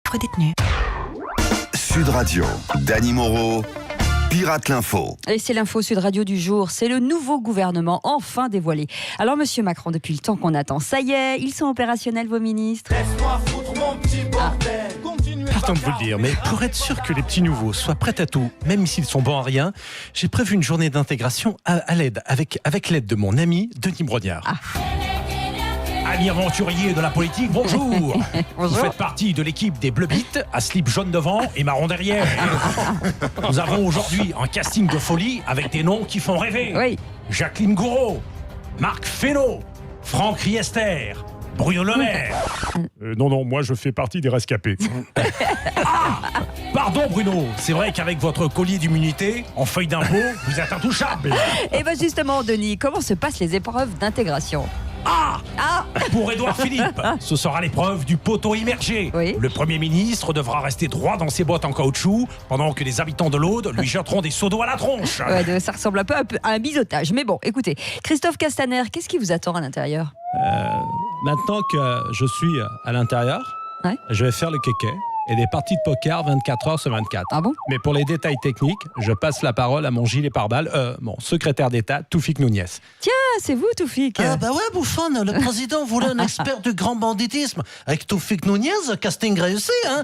être détenu. Sud Radio, Dany Moreau, Pirate l'Info. Et c'est l'info Sud Radio du jour. C'est le nouveau gouvernement enfin dévoilé. Alors, monsieur Macron, depuis le temps qu'on attend, ça y est, ils sont opérationnels, vos ministres. Laisse-moi foutre mon petit bordel. Pardon de vous le dire, mais pour être sûr que les petits nouveaux soient prêts à tout, même s'ils sont bons à rien, j'ai prévu une journée d'intégration avec l'aide de mon ami Denis Brognard. Ami aventurier de la politique, bonjour. Vous faites partie de l'équipe des Bleubites, à slip jaune devant et marron derrière. Nous avons aujourd'hui un casting de folie avec des noms qui font rêver. Oui. Jacqueline Gouraud, Marc Fesneau, Franck Riester, Bruno Le Maire. Non, moi je fais partie des rescapés. Pardon Bruno, c'est vrai qu'avec votre collier d'immunité, en feuille d'impôt, vous êtes intouchable. Et bien justement, Denis, comment se passent les épreuves d'intégration ? Pour Édouard Philippe, ce sera l'épreuve du poteau immergé. Oui. Le Premier ministre devra rester droit dans ses bottes en caoutchouc pendant que les habitants de l'Aude lui jetteront des seaux d'eau à la tronche. Ouais, ça ressemble un peu à un biseautage. Mais bon, écoutez, Christophe Castaner, qu'est-ce qui vous attend à l'intérieur ? Maintenant que je suis à l'intérieur, Ouais. je vais faire le kéké et des parties de poker 24 heures sur 24. Ah bon ? Mais pour les détails techniques, je passe la parole à mon gilet pare-balles, mon secrétaire d'État, Toufik Nouniez. Tiens, c'est vous, Toufik. Ah bah ouais, bouffonne, le président voulait un expert du grand banditisme. Avec Toufik Nouniez, casting réussi, hein.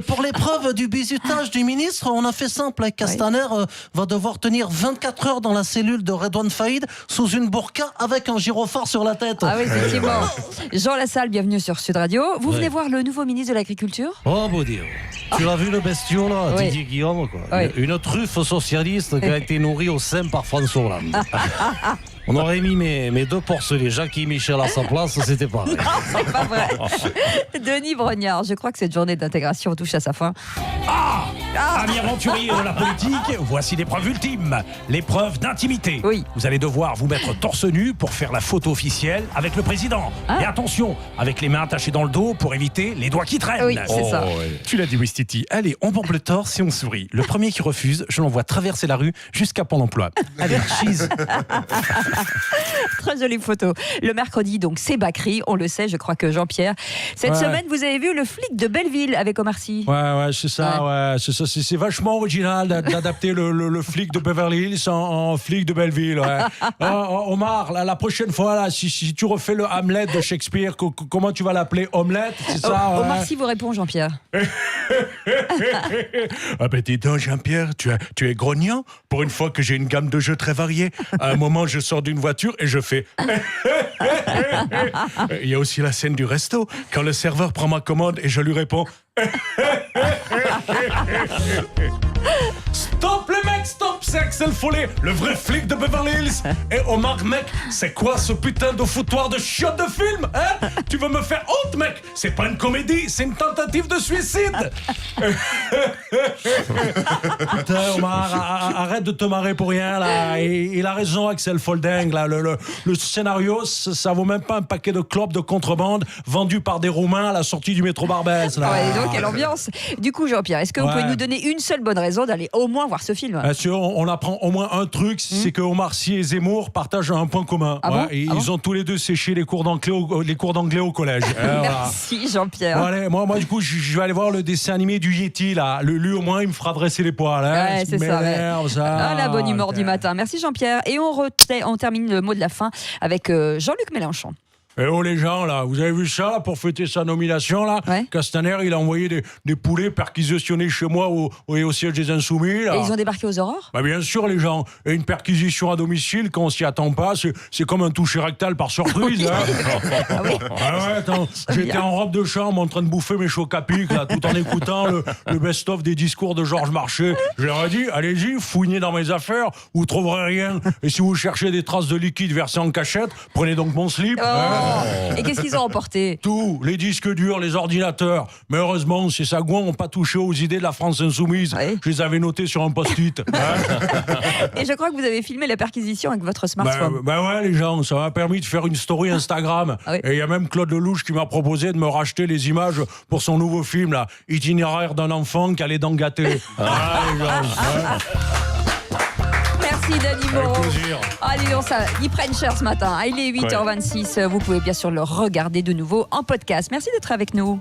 Pour l'épreuve du bizutage du ministre, on a fait simple. Castaner va devoir tenir 24 heures dans la cellule de Redouane Faïd sous une burqa avec un gyrophare sur la tête. Ah oui, effectivement. Jean Lassalle, bienvenue sur Sud Radio. Vous venez voir le nouveau ministre de l'Agriculture ? Oh beau Dieu. Tu l'as vu le bestiau là, Oui. Didier Guillaume quoi. Oui. Une truffe socialiste qui a été nourrie au sein par François Hollande. On aurait mis mes deux porcelets, Jacques et Michel à sa place, c'était pareil. Non, c'est pas vrai. Denis Brognard, je crois que cette journée d'intégration touche à sa fin. Ami aventurier de la politique, voici l'épreuve ultime, l'épreuve d'intimité. Oui. Vous allez devoir vous mettre torse nu pour faire la photo officielle avec le président. Et attention, avec les mains attachées dans le dos pour éviter les doigts qui traînent. Oui, c'est ça. Tu l'as dit, Wistiti. Allez, on bombe le torse et on sourit. Le premier qui refuse, je l'envoie traverser la rue jusqu'à Pôle emploi. Allez, cheese. Très jolie photo. Le mercredi, donc, c'est Bakri, on le sait, je crois que Jean-Pierre. Cette semaine, vous avez vu le flic de Belleville avec Omar Sy. Ouais, c'est ça, c'est ça. C'est vachement original d'adapter le flic de Beverly Hills en flic de Belleville. Ouais. Omar, la prochaine fois, là, si tu refais le Hamlet de Shakespeare, comment tu vas l'appeler? Omelette, c'est ça? Omar Sy vous répond, Jean-Pierre. Ah ben dis donc, Jean-Pierre, tu es grognon. Pour une fois que j'ai une gamme de jeux très variée. À un moment, je sors d'une voiture et je fais... Il y a aussi la scène du resto, quand le serveur prend ma commande et je lui réponds... Stop les mecs, stop, c'est Axel Follet, le vrai flic de Beverly Hills. Et Omar, mec, c'est quoi ce putain de foutoir de chiottes de film, hein? Tu veux me faire honte, mec? C'est pas une comédie, c'est une tentative de suicide. Putain, Omar, arrête de te marrer pour rien, là. Il a raison, Axel Folding, là. Le scénario, ça vaut même pas un paquet de clopes de contrebande vendus par des Roumains à la sortie du métro Barbès, là. Ouais, donc, quelle ambiance. Du coup, Jean-Pierre, est-ce que vous pouvez nous donner une seule bonne raison d'aller au moins voir ce film? Bien sûr, on apprend au moins un truc, c'est que Omar Sy et Zemmour partagent un point commun. Ah bon Ils ont tous les deux séché les cours d'anglais au collège. Merci, Jean-Pierre. Bon, allez, moi, du coup, je vais aller voir le dessin animé du Yeti, là. Lui, au moins, il me fera dresser les poils. Hein. Ouais, c'est ça. Ça. La bonne humeur du matin. Merci, Jean-Pierre. Et on termine le mot de la fin avec Jean-Luc Mélenchon. Eh oh les gens là, vous avez vu ça là, pour fêter sa nomination là? Ouais. Castaner il a envoyé des poulets perquisitionnés chez moi au siège des Insoumis là. Et ils ont débarqué aux aurores? Bah bien sûr les gens, et une perquisition à domicile quand on s'y attend pas, c'est comme un toucher rectal par surprise. Ah oui. Ah ouais, attends, j'étais en robe de chambre en train de bouffer mes chocs à pic là, tout en écoutant le best-of des discours de Georges Marchais. Je leur ai dit, allez-y, fouignez dans mes affaires, vous trouverez rien. Et si vous cherchez des traces de liquide versé en cachette, prenez donc mon slip. Et qu'est-ce qu'ils ont emporté? Tout, les disques durs, les ordinateurs. Mais heureusement, ces sagouins n'ont pas touché aux idées de la France insoumise. Ouais. Je les avais notés sur un post-it. Et je crois que vous avez filmé la perquisition avec votre smartphone. Bah ouais, les gens, ça m'a permis de faire une story Instagram. Ah oui. Et il y a même Claude Lelouch qui m'a proposé de me racheter les images pour son nouveau film, là. Itinéraire d'un enfant qui a les dents gâtées. Ah, les gens, Merci, Dany Moreau. Allez, ils prennent cher ce matin. Il est 8h26. Vous pouvez bien sûr le regarder de nouveau en podcast. Merci d'être avec nous.